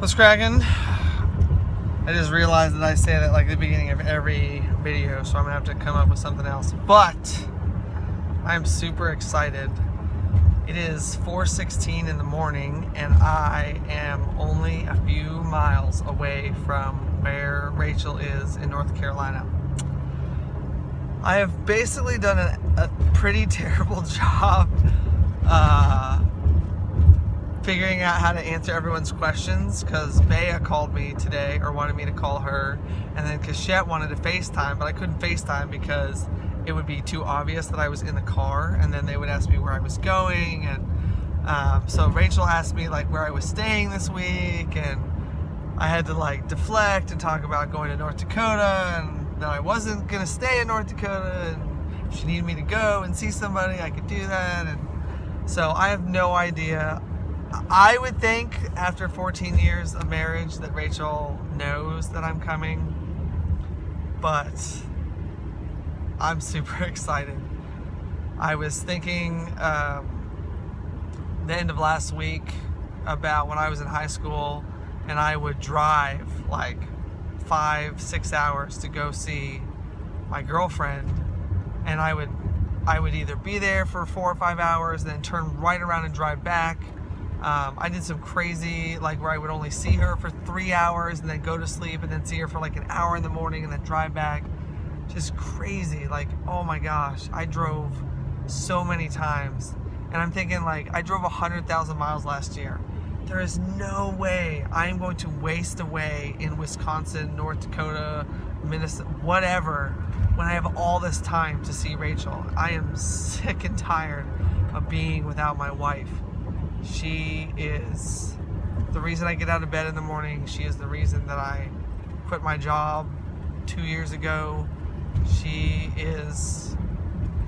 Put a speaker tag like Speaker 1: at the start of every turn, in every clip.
Speaker 1: What's cracking? I just realized that I say that like at the beginning of every video, so I'm gonna have to come up with something else. But I'm super excited. It is 4:16 in the morning, and I am only a few miles away from where Rachel is in North Carolina. I have basically done a pretty terrible job figuring out how to answer everyone's questions, because Bea called me today, or wanted me to call her, and then Cachette wanted to FaceTime, but I couldn't FaceTime because it would be too obvious that I was in the car, and then they would ask me where I was going, and so Rachel asked me like where I was staying this week, and I had to like deflect and talk about going to North Dakota, and that I wasn't gonna stay in North Dakota, and if she needed me to go and see somebody, I could do that, and so I have no idea. I would think after 14 years of marriage that Rachel knows that I'm coming, but I'm super excited. I was thinking the end of last week about when I was in high school and I would drive like 5-6 hours to go see my girlfriend, and I would either be there for 4 or 5 hours, then turn right around and drive back. I did some crazy, like where I would only see her for 3 hours and then go to sleep and then see her for like an hour in the morning and then drive back. Just crazy. Like, oh my gosh, I drove so many times. And I'm thinking like, I drove 100,000 miles last year. There is no way I'm going to waste away in Wisconsin, North Dakota, Minnesota, whatever, when I have all this time to see Rachel. I am sick and tired of being without my wife. She is the reason I get out of bed in the morning. She is the reason that I quit my job 2 years ago. She is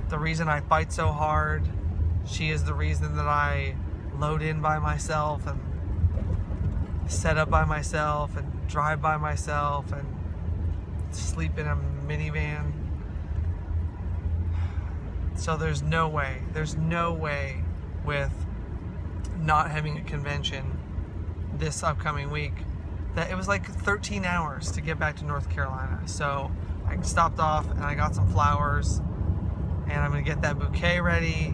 Speaker 1: the reason I fight so hard. She is the reason that I load in by myself and set up by myself and drive by myself and sleep in a minivan. So there's no way with not having a convention this upcoming week that it was like 13 hours to get back to North Carolina. So I stopped off and I got some flowers, and I'm gonna get that bouquet ready,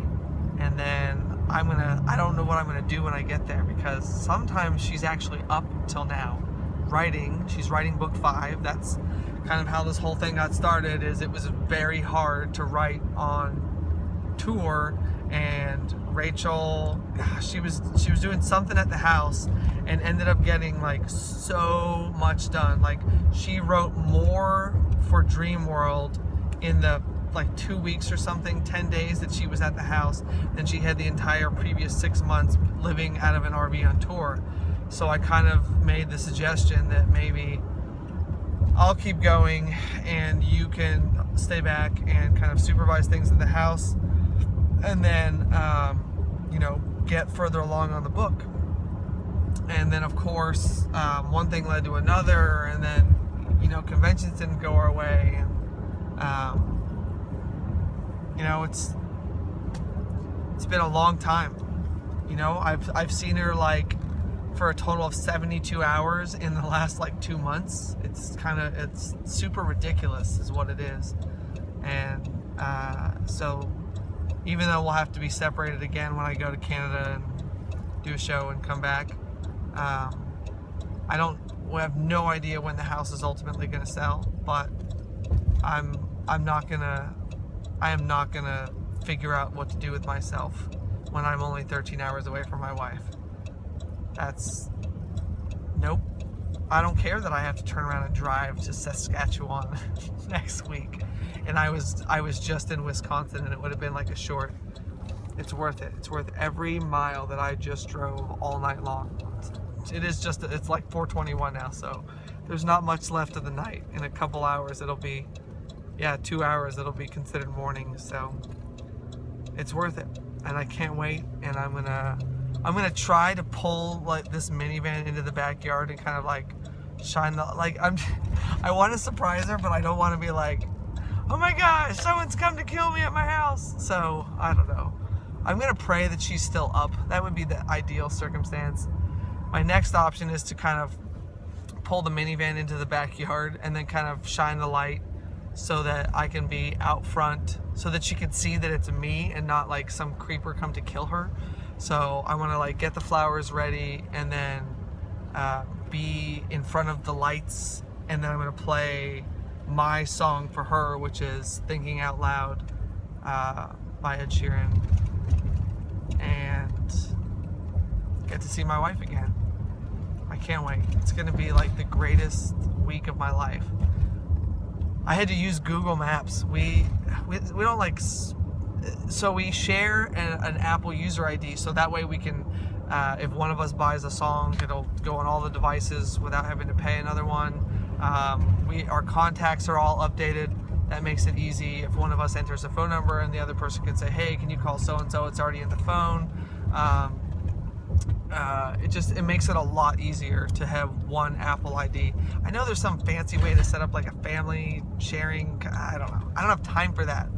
Speaker 1: and then I don't know what I'm gonna do when I get there, because sometimes she's actually up till now writing. She's writing book 5. That's kind of how this whole thing got started. Is it was very hard to write on tour, and Rachel, she was doing something at the house and ended up getting like so much done. Like, she wrote more for Dream World in the like 2 weeks or something, 10 days that she was at the house, than she had the entire previous 6 months living out of an RV on tour. So I kind of made the suggestion that maybe I'll keep going and you can stay back and kind of supervise things in the house, and then get further along on the book. And then of course one thing led to another, and then conventions didn't go our way, and it's been a long time. I've seen her like for a total of 72 hours in the last like 2 months. It's super ridiculous is what it is. And so even though we'll have to be separated again when I go to Canada and do a show and come back, we have no idea when the house is ultimately going to sell, but I am not gonna figure out what to do with myself when I'm only 13 hours away from my wife. Nope. I don't care that I have to turn around and drive to Saskatchewan next week, and I was just in Wisconsin, and it would have been like a short. It's worth it. It's worth every mile that I just drove all night long. It's like 4:21 now, so there's not much left of the night. In a couple hours it'll be 2 hours, it'll be considered morning, so it's worth it, and I can't wait. And I'm gonna try to pull like this minivan into the backyard and kind of like shine the I want to surprise her, but I don't want to be like, oh my gosh, someone's come to kill me at my house. So I don't know. I'm gonna pray that she's still up. That would be the ideal circumstance. My next option is to kind of pull the minivan into the backyard and then kind of shine the light so that I can be out front, so that she can see that it's me and not like some creeper come to kill her. So I want to like get the flowers ready and then be in front of the lights, and then I'm going to play my song for her, which is Thinking Out Loud by Ed Sheeran, and get to see my wife again. I can't wait. It's going to be like the greatest week of my life. I had to use Google Maps. We don't like, so we share an Apple user ID, so that way we can, if one of us buys a song, it'll go on all the devices without having to pay another one. Our contacts are all updated. That makes it easy. If one of us enters a phone number and the other person can say, hey, can you call so-and-so? It's already in the phone. It makes it a lot easier to have one Apple ID. I know there's some fancy way to set up like a family sharing. I don't know. I don't have time for that.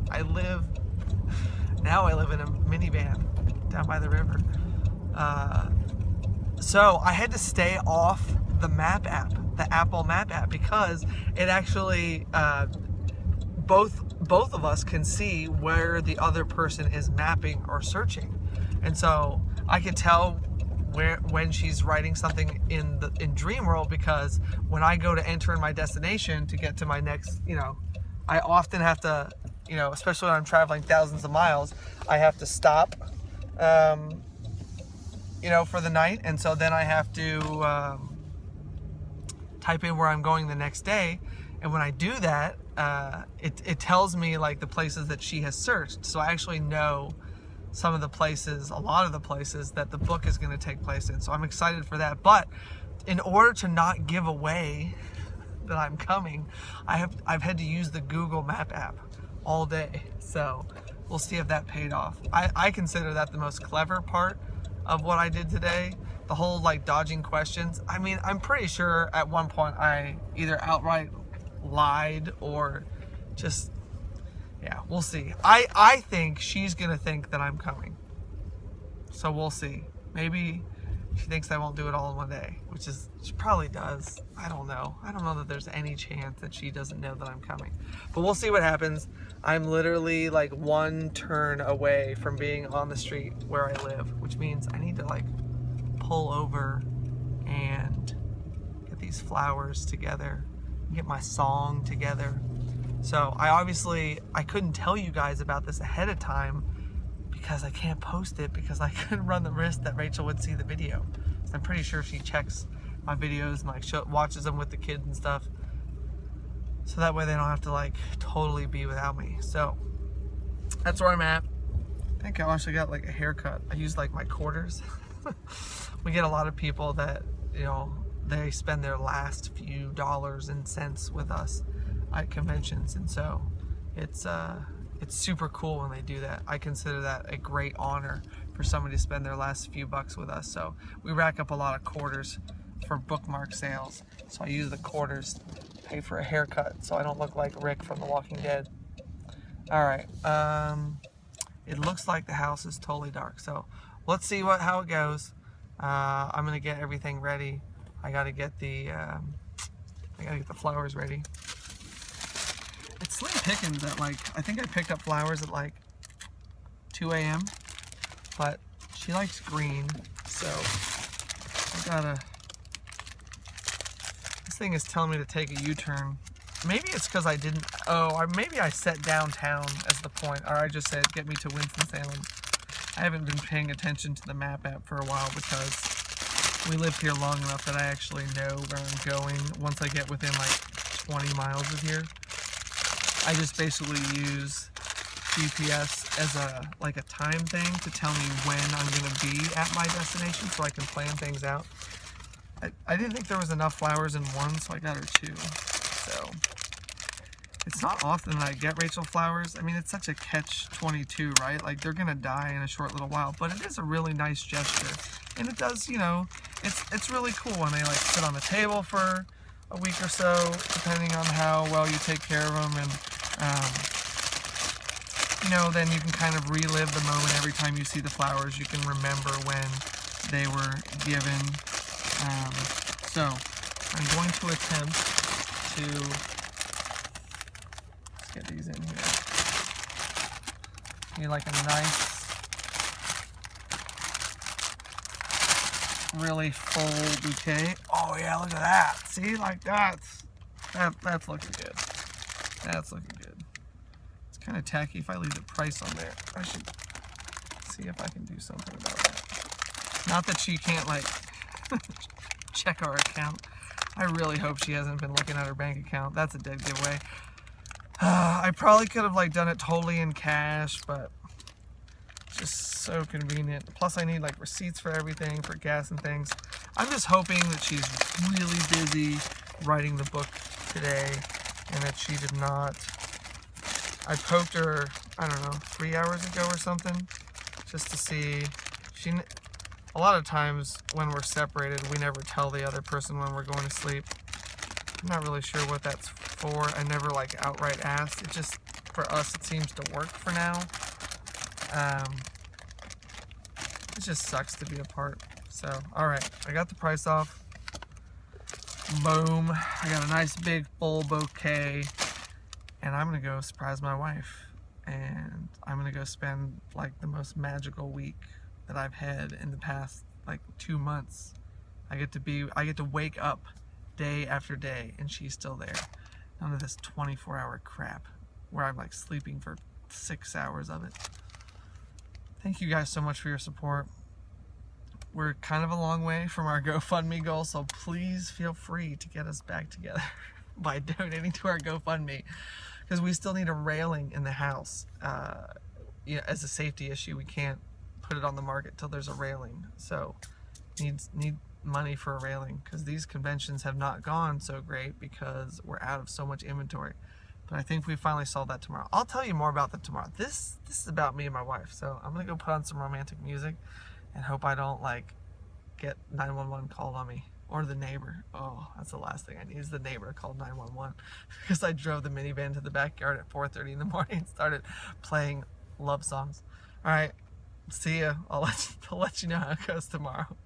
Speaker 1: Now I live in a minivan down by the river. So I had to stay off the map app, the Apple map app, because it actually, both of us can see where the other person is mapping or searching. And so I can tell when she's writing something in Dream World, because when I go to enter in my destination to get to my next, I often have to, especially when I'm traveling thousands of miles, I have to stop, for the night. And so then I have to type in where I'm going the next day. And when I do that, it tells me like the places that she has searched. So I actually know a lot of the places that the book is going to take place in. So I'm excited for that. But in order to not give away that I'm coming, I've had to use the Google Map app all day. So we'll see if that paid off. I consider that the most clever part of what I did today. The whole like dodging questions. I mean, I'm pretty sure at one point I either outright lied or just, yeah, we'll see. I think she's gonna think that I'm coming. So we'll see. Maybe she thinks I won't do it all in one day, which is, she probably does. I don't know. I don't know that there's any chance that she doesn't know that I'm coming. But we'll see what happens. I'm literally like one turn away from being on the street where I live, which means I need to like pull over and get these flowers together, get my song together. So I couldn't tell you guys about this ahead of time because I can't post it, because I couldn't run the risk that Rachel would see the video. So I'm pretty sure she checks my videos and like watches them with the kids and stuff. So that way they don't have to like totally be without me. So that's where I'm at. I think I actually got like a haircut. I use like my quarters. We get a lot of people that, they spend their last few dollars and cents with us at conventions, and so it's super cool when they do that. I consider that a great honor for somebody to spend their last few bucks with us. So we rack up a lot of quarters for bookmark sales. So I use the quarters to pay for a haircut so I don't look like Rick from The Walking Dead. All right. It looks like the house is totally dark. So let's see how it goes. I'm gonna get everything ready. I gotta get the flowers ready. It's slim pickings at like, I think I picked up flowers at like 2 a.m. But she likes green, so this thing is telling me to take a U-turn. Maybe it's because maybe I set downtown as the point, or I just said get me to Winston-Salem. I haven't been paying attention to the map app for a while because we lived here long enough that I actually know where I'm going once I get within like 20 miles of here. I just basically use GPS as a time thing to tell me when I'm going to be at my destination so I can plan things out. I didn't think there was enough flowers in one, so I got her 2. So it's not often that I get Rachel flowers. I mean, it's such a catch-22, right? Like, they're going to die in a short little while, but it is a really nice gesture. And it does, it's really cool when they like sit on the table for a week or so, depending on how well you take care of them, and then you can kind of relive the moment every time you see the flowers. You can remember when they were given, So I'm going to attempt to, let's get these in here. Need like a nice, really full bouquet. Oh yeah, look at that. See, like that's looking good. That's looking good. It's kind of tacky if I leave the price on there. I should see if I can do something about that. Not that she can't like check our account. I really hope she hasn't been looking at her bank account. That's a dead giveaway. I probably could have like done it totally in cash, but it's just so convenient. Plus I need like receipts for everything, for gas and things. I'm just hoping that she's really busy writing the book today and that she did not. I poked her, I don't know, 3 hours ago or something, just to see. A lot of times when we're separated, we never tell the other person when we're going to sleep. I'm not really sure what that's for. I never like outright asked. It just, for us, it seems to work for now. It just sucks to be apart. So, alright, I got the price off. Boom. I got a nice big full bouquet. And I'm going to go surprise my wife. And I'm going to go spend like the most magical week that I've had in the past like 2 months. I get to wake up day after day and she's still there. None of this 24-hour crap where I'm like sleeping for 6 hours of it. Thank you guys so much for your support. We're kind of a long way from our GoFundMe goal, so please feel free to get us back together by donating to our GoFundMe, because we still need a railing in the house. As a safety issue, we can't put it on the market till there's a railing. So need money for a railing, because these conventions have not gone so great because we're out of so much inventory. But I think we finally solved that tomorrow. I'll tell you more about that tomorrow. This is about me and my wife, so I'm gonna go put on some romantic music and hope I don't like get 911 called on me, or the neighbor. Oh, that's the last thing I need, is the neighbor called 911 because I drove the minivan to the backyard at 4:30 in the morning and started playing love songs. All right, see ya. I'll let you know how it goes tomorrow.